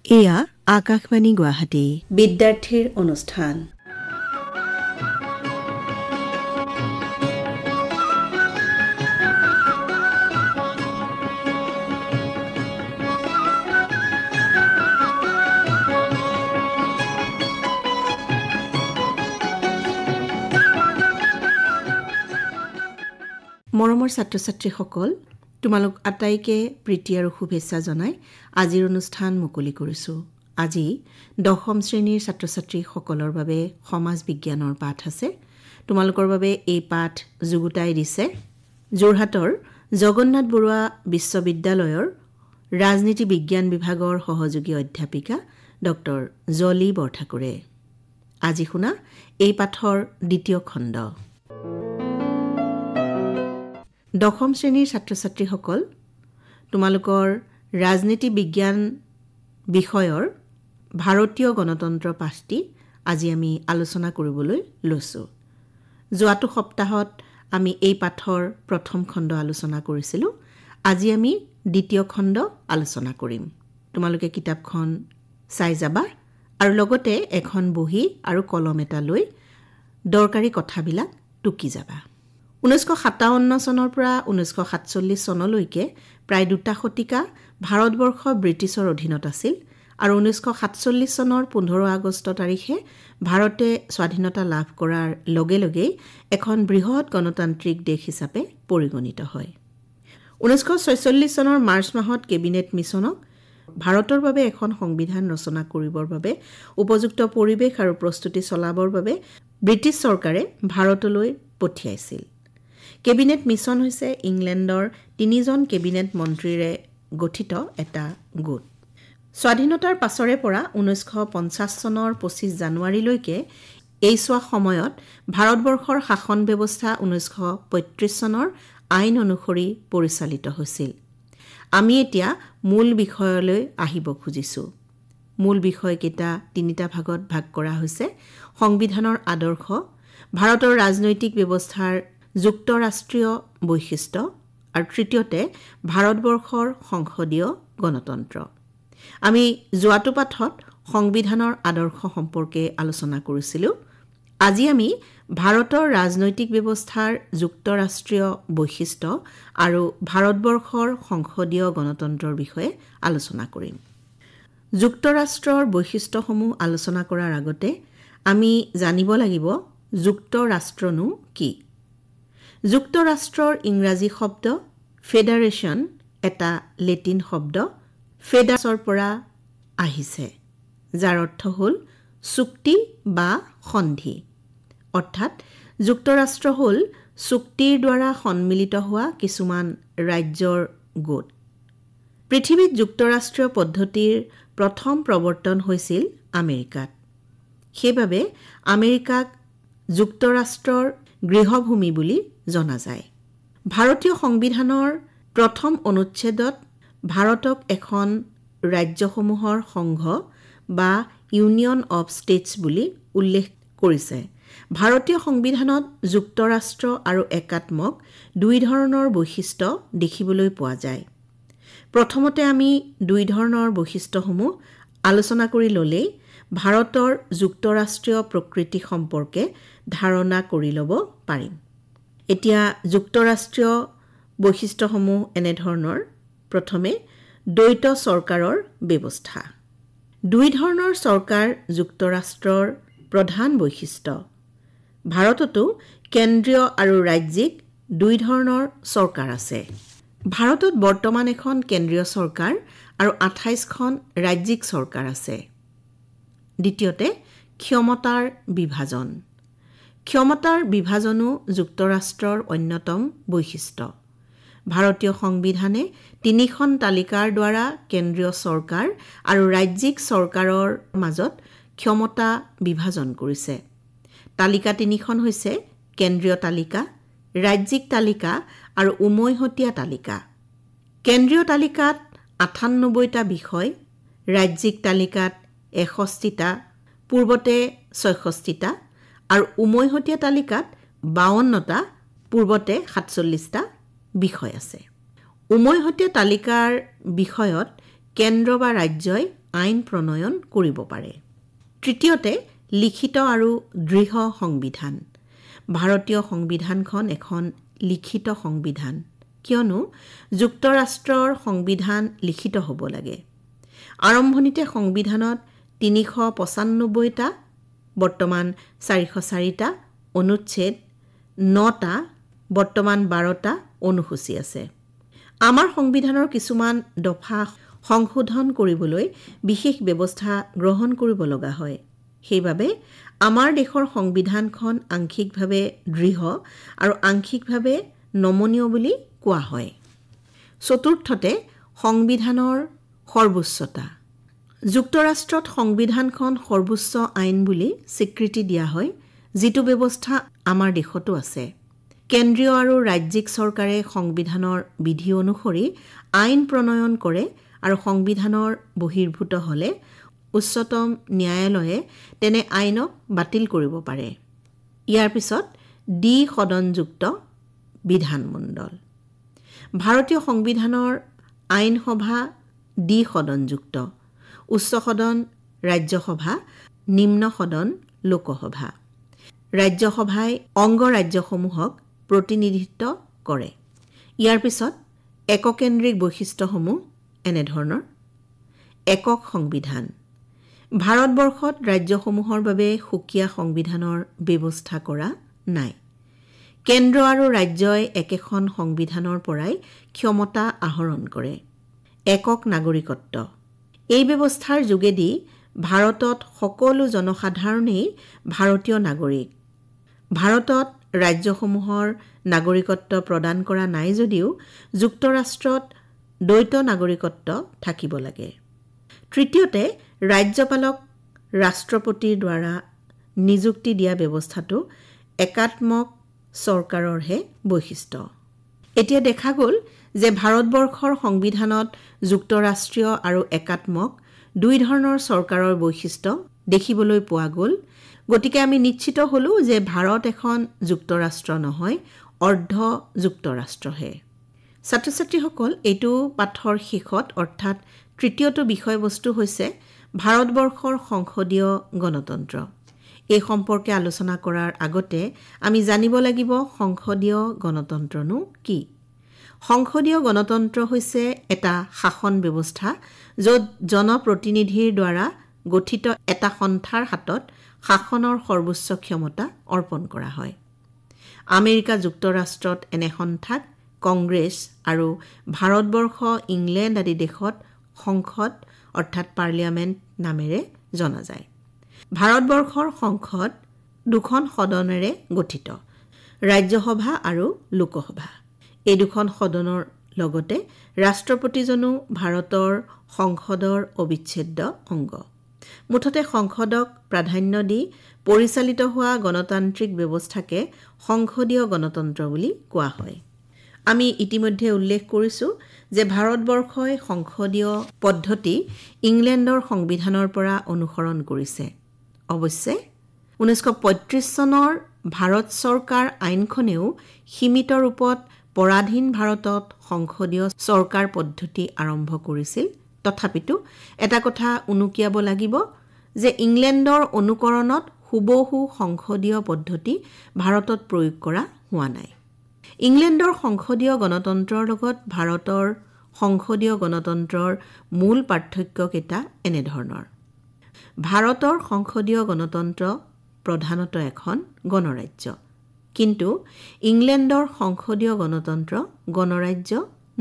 এয়া আকাশবাণী গুৱাহাটী বিদ্যাৰ্থীৰ অনুষ্ঠান। মৰমৰ ছাত্ৰ ছাত্ৰীসকল, তোমালোক আটাইকে প্ৰীতি আৰু শুভেচ্ছা জনাই আজিৰ অনুষ্ঠান মুকলি কৰিছোঁ। আজি 10ম শ্ৰেণীৰ ছাত্ৰ ছাত্ৰীসকলৰ বাবে সমাজ বিজ্ঞানৰ পাঠ আছে। তোমালোকৰ বাবে এই পাঠ যুগুতাই দিছে যোৰহাটৰ জগন্নাথ বৰুৱা বিশ্ববিদ্যালয়ৰ ৰাজনীতি বিজ্ঞান বিভাগৰ সহযোগী অধ্যাপিকা ডক্টৰ জলি বৰঠাকুৰে। আজি শুনা এই পাঠৰ দ্বিতীয় খণ্ড। 10ম শ্ৰেণীৰ ছাত্ৰ ছাত্ৰীসকল, তোমালোকৰ ৰাজনীতি বিজ্ঞান বিষয়ৰ ভাৰতীয় গণতন্ত্ৰ পাঠটি আজি আমি আলোচনা কৰিবলৈ লৈছোঁ। যোৱাটো সপ্তাহত আমি এই পাঠৰ প্ৰথম খণ্ড আলোচনা কৰিছিলোঁ। আজি আমি দ্বিতীয় খণ্ড আলোচনা কৰিম। তোমালোকে কিতাপখন চাই যাবা আৰু লগতে এখন বহী আৰু কলম এটা লৈ দৰকাৰী কথাবিলাক টুকি যাবা। 1957 চনৰ পৰা 1947 চনলৈকে প্ৰায় 2 শতিকা ভাৰতবৰ্ষ ব্ৰিটিছৰ অধীনত আছিল আৰু 1947 চনৰ 15 আগষ্ট তাৰিখে ভাৰতে স্বাধীনতা লাভ কৰাৰ লগে লগেই এখন বৃহৎ গণতান্ত্ৰিক দেশ হিচাপে পৰিগণিত হয়। 1946 চনৰ মাৰ্চ মাহত কেবিনেট মিছনক ভাৰতৰ বাবে এখন সংবিধান ৰচনা কৰিবৰ বাবে উপযুক্ত পৰিৱেশ আৰু প্ৰস্তুতি চলাবৰ বাবে ব্ৰিটিছ চৰকাৰে ভাৰতলৈ পঠিয়াইছিল। কেবিনেট মিছন হৈছে ইংলেণ্ডৰ 3জন কেবিনেট মন্ত্ৰীৰে গঠিত এটা গোট। স্বাধীনতাৰ পাছৰে পৰা 1950 চনৰ 25 জানুৱাৰীলৈকে এইছোৱা সময়ত ভাৰতবৰ্ষৰ শাসন ব্যৱস্থা 1935 চনৰ আইন অনুসৰি পৰিচালিত হৈছিল। আমি এতিয়া মূল বিষয়লৈ আহিব খুজিছোঁ। মূল বিষয়কেইটা 3টা ভাগত ভাগ কৰা হৈছে: সংবিধানৰ আদৰ্শ, ভাৰতৰ ৰাজনৈতিক ব্যৱস্থাৰ যুক্তৰাষ্ট্ৰীয় বৈশিষ্ট্য আৰু তৃতীয়তে ভাৰতবৰ্ষৰ সংসদীয় গণতন্ত্ৰ। আমি যোৱাটো পাঠত সংবিধানৰ আদৰ্শ সম্পৰ্কে আলোচনা কৰিছিলোঁ। আজি আমি ভাৰতৰ ৰাজনৈতিক ব্যৱস্থাৰ যুক্তৰাষ্ট্ৰীয় বৈশিষ্ট্য আৰু ভাৰতবৰ্ষৰ সংসদীয় গণতন্ত্ৰৰ বিষয়ে আলোচনা কৰিম। যুক্তৰাষ্ট্ৰৰ বৈশিষ্ট্যসমূহ আলোচনা কৰাৰ আগতে আমি জানিব লাগিব যুক্তৰাষ্ট্ৰনো কি। যুক্তৰাষ্ট্ৰৰ ইংৰাজী শব্দ ফেডাৰেশ্যন এটা লেটিন শব্দ ফেডাছৰ পৰা আহিছে, যাৰ অৰ্থ হ'ল চুক্তি বা সন্ধি। অৰ্থাৎ যুক্তৰাষ্ট্ৰ হ'ল চুক্তিৰ দ্বাৰা সন্মিলিত হোৱা কিছুমান ৰাজ্যৰ গোট। পৃথিৱীত যুক্তৰাষ্ট্ৰীয় পদ্ধতিৰ প্ৰথম প্ৰৱৰ্তন হৈছিল আমেৰিকাত। সেইবাবে আমেৰিকাক যুক্তৰাষ্ট্ৰৰ গৃহভূমি বুলি জনা যায়। ভাৰতীয় সংবিধানৰ প্ৰথম অনুচ্ছেদত ভাৰতক এখন ৰাজ্যসমূহৰ সংঘ বা ইউনিয়ন অৱ ষ্টেটছ বুলি উল্লেখ কৰিছে। ভাৰতীয় সংবিধানত যুক্তৰাষ্ট্ৰ আৰু একাত্মক 2 ধৰণৰ বৈশিষ্ট্য দেখিবলৈ পোৱা যায়। প্ৰথমতে আমি 2 ধৰণৰ বৈশিষ্ট্যসমূহ আলোচনা কৰি ল'লেই ভাৰতৰ যুক্তৰাষ্ট্ৰীয় প্ৰকৃতি সম্পৰ্কে ধাৰণা কৰি ল'ব পাৰিম। এতিয়া যুক্তৰাষ্ট্ৰীয় বৈশিষ্ট্যসমূহ এনেধৰণৰ: প্ৰথমে দ্বৈত চৰকাৰৰ ব্যৱস্থা। 2 ধৰণৰ চৰকাৰ যুক্তৰাষ্ট্ৰৰ প্ৰধান বৈশিষ্ট্য। ভাৰততো কেন্দ্ৰীয় আৰু ৰাজ্যিক 2 ধৰণৰ চৰকাৰ আছে। ভাৰতত বৰ্তমান এখন কেন্দ্ৰীয় চৰকাৰ আৰু 28খন ৰাজ্যিক চৰকাৰ আছে। দ্বিতীয়তে ক্ষমতাৰ বিভাজন। ক্ষমতাৰ বিভাজনো যুক্তৰাষ্ট্ৰৰ অন্যতম বৈশিষ্ট্য। ভাৰতীয় সংবিধানে 3খন তালিকাৰ দ্বাৰা কেন্দ্ৰীয় চৰকাৰ আৰু ৰাজ্যিক চৰকাৰৰ মাজত ক্ষমতা বিভাজন কৰিছে। তালিকা 3খন হৈছে কেন্দ্ৰীয় তালিকা, ৰাজ্যিক তালিকা আৰু উমৈহতীয়া তালিকা। কেন্দ্ৰীয় তালিকাত 98টা বিষয়, ৰাজ্যিক তালিকাত 61টা, পূৰ্বতে 66টা আৰু উমৈহতীয়া তালিকাত 52টা, পূৰ্বতে 47টা বিষয় আছে। উমৈহতীয়া তালিকাৰ বিষয়ত কেন্দ্ৰ বা ৰাজ্যই আইন প্ৰণয়ন কৰিব পাৰে। তৃতীয়তে, লিখিত আৰু দৃঢ় সংবিধান। ভাৰতীয় সংবিধানখন এখন লিখিত সংবিধান, কিয়নো যুক্তৰাষ্ট্ৰৰ সংবিধান লিখিত হ'ব লাগে। আৰম্ভণিতে সংবিধানত ৩৯৫টা, বৰ্তমান ৪০৪টা অনুচ্ছেদ, ৯টা, বৰ্তমান 12টা অনুসূচী আছে। আমাৰ সংবিধানৰ কিছুমান দফা সংশোধন কৰিবলৈ বিশেষ ব্যৱস্থা গ্ৰহণ কৰিব লগা হয়। সেইবাবে আমাৰ দেশৰ সংবিধানখন আংশিকভাৱে দৃঢ় আৰু আংশিকভাৱে নমনীয় বুলি কোৱা হয়। চতুৰ্থতে, সংবিধানৰ সৰ্বোচ্চতা। যুক্তৰাষ্ট্ৰত সংবিধানখন সৰ্বোচ্চ আইন বুলি স্বীকৃতি দিয়া হয়, যিটো ব্যৱস্থা আমাৰ দেশতো আছে। কেন্দ্ৰীয় আৰু ৰাজ্যিক চৰকাৰে সংবিধানৰ বিধি অনুসৰি আইন প্ৰণয়ন কৰে আৰু সংবিধানৰ বহিৰ্ভূত হ'লে উচ্চতম ন্যায়ালয়ে তেনে আইনক বাতিল কৰিব পাৰে। ইয়াৰ পিছত দ্বি-সদনযুক্ত বিধানমণ্ডল। ভাৰতীয় সংবিধানৰ আইনসভা দ্বি-সদনযুক্ত, উচ্চ সদন ৰাজ্যসভা, নিম্ন সদন লোকসভা। ৰাজ্যসভাই অংগৰাজ্যসমূহক প্ৰতিনিধিত্ব কৰে। ইয়াৰ পিছত এককেন্দ্ৰিক বৈশিষ্ট্যসমূহ এনেধৰণৰ: একক সংবিধান। ভাৰতবৰ্ষত ৰাজ্যসমূহৰ বাবে সুকীয়া সংবিধানৰ ব্যৱস্থা কৰা নাই। কেন্দ্ৰ আৰু ৰাজ্যই একেখন সংবিধানৰ পৰাই ক্ষমতা আহৰণ কৰে। একক নাগৰিকত্ব। এই ব্যৱস্থাৰ যোগেদি ভাৰতত সকলো জনসাধাৰণেই ভাৰতীয় নাগৰিক। ভাৰতত ৰাজ্যসমূহৰ নাগৰিকত্ব প্ৰদান কৰা নাই যদিও যুক্তৰাষ্ট্ৰত দ্বৈত নাগৰিকত্ব থাকিব লাগে। তৃতীয়তে, ৰাজ্যপালক ৰাষ্ট্ৰপতিৰ দ্বাৰা নিযুক্তি দিয়া ব্যৱস্থাটো একাত্মক চৰকাৰৰহে বৈশিষ্ট্য। এতিয়া দেখা গ'ল যে ভাৰতবৰ্ষৰ সংবিধানত যুক্তৰাষ্ট্ৰীয় আৰু একাত্মক দুই ধৰণৰ চৰকাৰৰ বৈশিষ্ট্য দেখিবলৈ পোৱা গ'ল। গতিকে আমি নিশ্চিত হ'লোঁ যে ভাৰত এখন যুক্তৰাষ্ট্ৰ নহয়, অৰ্ধ যুক্তৰাষ্ট্ৰহে। ছাত্ৰ ছাত্ৰীসকল, এইটো পাঠৰ শেষত অৰ্থাৎ তৃতীয়টো বিষয়বস্তু হৈছে ভাৰতবৰ্ষৰ সংসদীয় গণতন্ত্ৰ। এই সম্পৰ্কে আলোচনা কৰাৰ আগতে আমি জানিব লাগিব সংসদীয় গণতন্ত্ৰনো কি। সংসদীয় গণতন্ত্ৰ হৈছে এটা শাসন ব্যৱস্থা য'ত জনপ্ৰতিনিধিৰ দ্বাৰা গঠিত এটা সন্থাৰ হাতত শাসনৰ সৰ্বোচ্চ ক্ষমতা অৰ্পণ কৰা হয়। আমেৰিকা যুক্তৰাষ্ট্ৰত এনে সন্থাক কংগ্ৰেছ আৰু ভাৰতবৰ্ষ, ইংলেণ্ড আদি দেশত সংসদ অৰ্থাৎ পাৰ্লিয়ামেণ্ট নামেৰে জনা যায়। ভাৰতবৰ্ষৰ সংসদ দুখন সদনেৰে গঠিত, ৰাজ্যসভা আৰু লোকসভা। এই দুখন সদনৰ লগতে ৰাষ্ট্ৰপতিজনো ভাৰতৰ সংসদৰ অবিচ্ছেদ্য অংগ। মুঠতে সংসদক প্ৰাধান্য দি পৰিচালিত হোৱা গণতান্ত্ৰিক ব্যৱস্থাকে সংসদীয় গণতন্ত্ৰ বুলি কোৱা হয়। আমি ইতিমধ্যে উল্লেখ কৰিছোঁ যে ভাৰতবৰ্ষই সংসদীয় পদ্ধতি ইংলেণ্ডৰ সংবিধানৰ পৰা অনুসৰণ কৰিছে। অৱশ্যে 1935 চনৰ ভাৰত চৰকাৰ আইনখনেও সীমিত ৰূপত পৰাধীন ভাৰতত সংসদীয় চৰকাৰ পদ্ধতি আৰম্ভ কৰিছিল। তথাপিতো এটা কথা উনুকিয়াব লাগিব যে ইংলেণ্ডৰ অনুকৰণত হুবহু সংসদীয় পদ্ধতি ভাৰতত প্ৰয়োগ কৰা হোৱা নাই। ইংলেণ্ডৰ সংসদীয় গণতন্ত্ৰৰ লগত ভাৰতৰ সংসদীয় গণতন্ত্ৰৰ মূল পাৰ্থক্যকেইটা এনেধৰণৰ: ভাৰতৰ সংসদীয় গণতন্ত্ৰ প্ৰধানত এখন গণৰাজ্য, কিন্তু ইংলেণ্ডৰ সংসদীয় গণতন্ত্ৰ গণৰাজ্য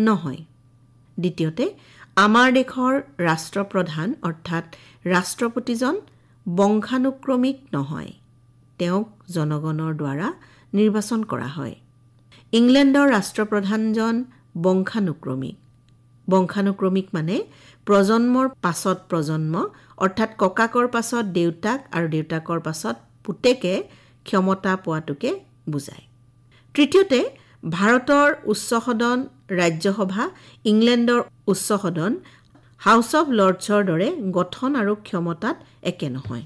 নহয়। দ্বিতীয়তে, আমাৰ দেশৰ ৰাষ্ট্ৰপ্ৰধান অৰ্থাৎ ৰাষ্ট্ৰপতিজন বংশানুক্ৰমিক নহয়, তেওঁক জনগণৰ দ্বাৰা নিৰ্বাচন কৰা হয়। ইংলেণ্ডৰ ৰাষ্ট্ৰপ্ৰধানজন বংশানুক্ৰমিক। বংশানুক্ৰমিক মানে প্ৰজন্মৰ পাছত প্ৰজন্ম অৰ্থাৎ ককাকৰ পাছত দেউতাক আৰু দেউতাকৰ পাছত পুতেকে ক্ষমতা পোৱাটোকে বুজায়। তৃতীয়তে, ভাৰতৰ উচ্চ সদন ৰাজ্যসভা ইংলেণ্ডৰ উচ্চ সদন হাউচ অৱ লৰ্ডছৰ দৰে গঠন আৰু ক্ষমতাত একে নহয়।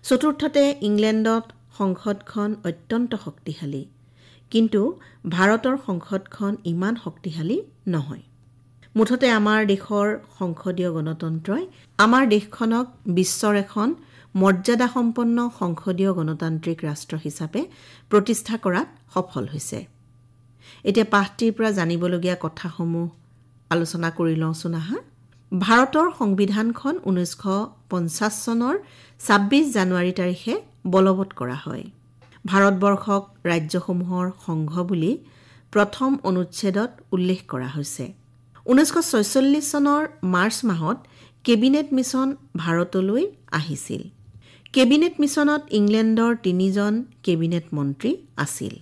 চতুৰ্থতে, ইংলেণ্ডত সংসদখন অত্যন্ত শক্তিশালী, কিন্তু ভাৰতৰ সংসদখন ইমান শক্তিশালী নহয়। মুঠতে আমাৰ দেশৰ সংসদীয় গণতন্ত্ৰই আমাৰ দেশখনক বিশ্বৰ এখন মৰ্যাদাসম্পন্ন সংসদীয় গণতান্ত্ৰিক ৰাষ্ট্ৰ হিচাপে প্ৰতিষ্ঠা কৰাত সফল হৈছে। এতিয়া পাঠটিৰ পৰা জানিবলগীয়া কথাসমূহ আলোচনা কৰি লওঁচোন আহা। ভাৰতৰ সংবিধানখন 1950 চনৰ 26 জানুৱাৰী তাৰিখে বলবৎ কৰা হয়। ভাৰতবৰ্ষক ৰাজ্যসমূহৰ সংঘ বুলি প্ৰথম অনুচ্ছেদত উল্লেখ কৰা হৈছে। 1946 চনৰ মাৰ্চ মাহত কেবিনেট মিছন ভাৰতলৈ আহিছিল। কেবিনেট মিছনত ইংলেণ্ডৰ 3জন কেবিনেট মন্ত্ৰী আছিল।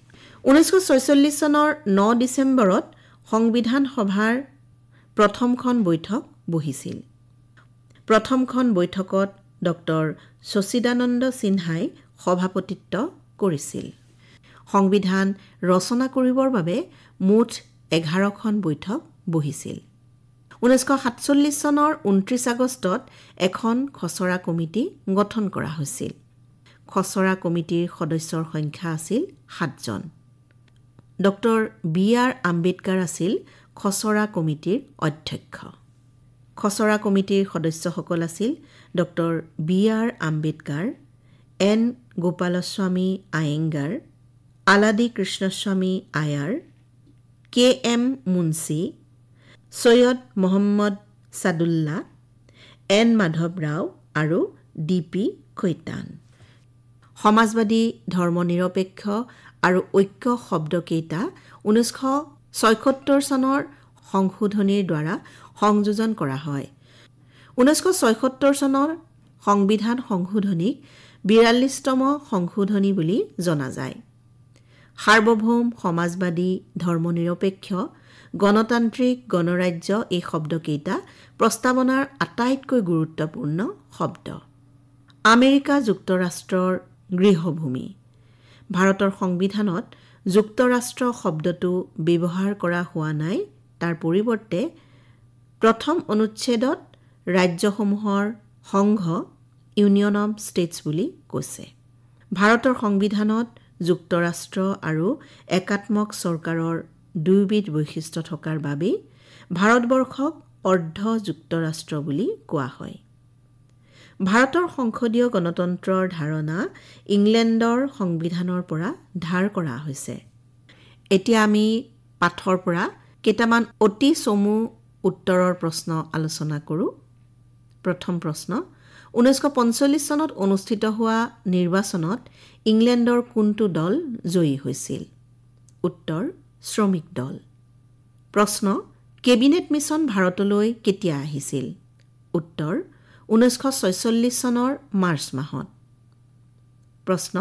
1946 চনৰ 9 ডিচেম্বৰত সংবিধান সভাৰ প্ৰথমখন বৈঠক বহিছিল। প্ৰথমখন বৈঠকত ডক্টৰ সচিদানন্দ সিনহাই সভাপতিত্ব কৰিছিল। সংবিধান ৰচনা কৰিবৰ বাবে মুঠ 11খন বৈঠক বহিছিল। 1947 চনৰ 29 আগষ্টত এখন খচৰা কমিটি গঠন কৰা হৈছিল। খচৰা কমিটিৰ সদস্যৰ সংখ্যা আছিল 7জন। Doctor B R. আম্বেদকাৰ আছিল খচৰা কমিটিৰ অধ্যক্ষ। খচৰা কমিটিৰ সদস্যসকল আছিল doctor B R. Ambedkar, N. Gopalaswami Ayyangar, Alladi Krishnaswami Ayyar, K M Munshi, Syed Mohammad Saadulla, N. Madhav Rao আৰু ডি পি খৈতান। সমাজবাদী, ধৰ্মনিৰপেক্ষ আৰু ঐক্য শব্দকেইটা 1976 চনৰ সংশোধনীৰ দ্বাৰা সংযোজন কৰা হয়। 1976 চনৰ সংবিধান সংশোধনীক 42তম সংশোধনী বুলি জনা যায়। সাৰ্বভৌম, সমাজবাদী, ধৰ্মনিৰপেক্ষ, গণতান্ত্ৰিক, গণৰাজ্য এই শব্দকেইটা প্ৰস্তাৱনাৰ আটাইতকৈ গুৰুত্বপূৰ্ণ শব্দ। আমেৰিকা যুক্তৰাষ্ট্ৰৰ গৃহভূমি। ভাৰতৰ সংবিধানত যুক্তৰাষ্ট্ৰ শব্দটো ব্যৱহাৰ কৰা হোৱা নাই। তাৰ পৰিৱৰ্তে প্ৰথম অনুচ্ছেদত ৰাজ্যসমূহৰ সংঘ ইউনিয়ন অৱ ষ্টেটছ বুলি কৈছে। ভাৰতৰ সংবিধানত যুক্তৰাষ্ট্ৰ আৰু একাত্মক চৰকাৰৰ দুয়োবিধ বৈশিষ্ট্য থকাৰ বাবেই ভাৰতবৰ্ষক অৰ্ধ যুক্তৰাষ্ট্ৰ বুলি কোৱা হয়। ভাৰতৰ সংসদীয় গণতন্ত্ৰৰ ধাৰণা ইংলেণ্ডৰ সংবিধানৰ পৰা ধাৰ কৰা হৈছে। এতিয়া আমি পাঠৰ পৰা কেইটামান অতি চমু উত্তৰৰ প্ৰশ্ন আলোচনা কৰোঁ। প্ৰথম প্ৰশ্ন, 1945 চনত অনুষ্ঠিত হোৱা নিৰ্বাচনত ইংলেণ্ডৰ কোনটো দল জয়ী হৈছিল? উত্তৰ, শ্ৰমিক দল। প্ৰশ্ন, কেবিনেট মিছন ভাৰতলৈ কেতিয়া আহিছিল? উত্তৰ, 1946 চনৰ মাৰ্চ মাহত। প্ৰশ্ন,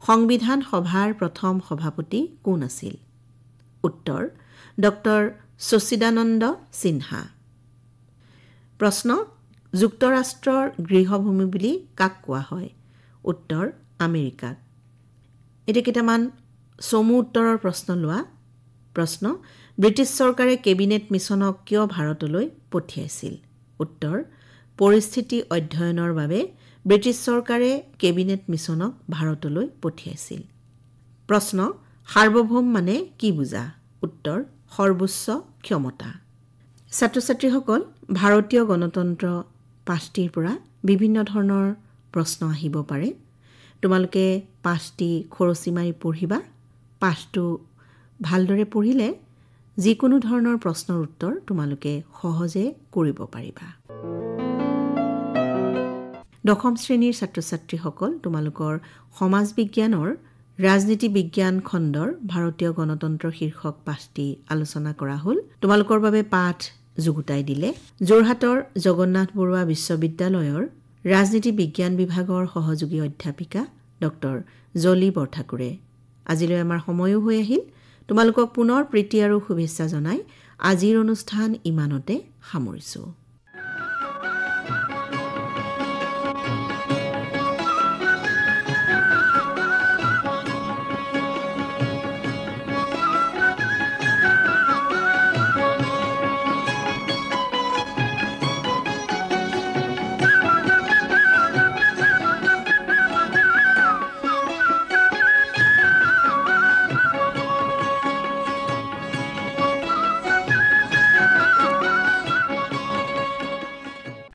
সংবিধান সভাৰ প্ৰথম সভাপতি কোন আছিল? উত্তৰ, ডক্টৰ সচিদানন্দ সিনহা। প্ৰশ্ন, যুক্তৰাষ্ট্ৰৰ গৃহভূমি বুলি কাক কোৱা হয়? উত্তৰ, আমেৰিকাক। এতিয়া কেইটামান চমু উত্তৰৰ প্ৰশ্ন লোৱা। প্ৰশ্ন, ব্ৰিটিছ চৰকাৰে কেবিনেট মিছনক কিয় ভাৰতলৈ পঠিয়াইছিল? উত্তৰ, পৰিস্থিতি অধ্যয়নৰ বাবে ব্ৰিটিছ চৰকাৰে কেবিনেট মিছনক ভাৰতলৈ পঠিয়াইছিল। প্ৰশ্ন, সাৰ্বভৌম মানে কি বুজা? উত্তৰ, সৰ্বোচ্চ ক্ষমতা। ছাত্ৰ ছাত্ৰীসকল, ভাৰতীয় গণতন্ত্ৰ পাঠটিৰ পৰা বিভিন্ন ধৰণৰ প্ৰশ্ন আহিব পাৰে। তোমালোকে পাঠটি খৰচি মাৰি পঢ়িবা। পাঠটো ভালদৰে পঢ়িলে যিকোনো ধৰণৰ প্ৰশ্নৰ উত্তৰ তোমালোকে সহজে কৰিব পাৰিবা। দশম শ্ৰেণীৰ ছাত্ৰ ছাত্ৰীসকল, তোমালোকৰ সমাজ বিজ্ঞানৰ ৰাজনীতি বিজ্ঞান খণ্ডৰ ভাৰতীয় গণতন্ত্ৰ শীৰ্ষক পাঠটি আলোচনা কৰা হ'ল। তোমালোকৰ বাবে পাঠ যুগুতাই দিলে যোৰহাটৰ জগন্নাথ বৰুৱা বিশ্ববিদ্যালয়ৰ ৰাজনীতি বিজ্ঞান বিভাগৰ সহযোগী অধ্যাপিকা ডক্টৰ জলি বৰঠাকুৰে। আজিলৈ আমাৰ সময়ো হৈ আহিল। তোমালোকক পুনৰ প্ৰীতি আৰু শুভেচ্ছা জনাই আজিৰ অনুষ্ঠান ইমানতে সামৰিছোঁ।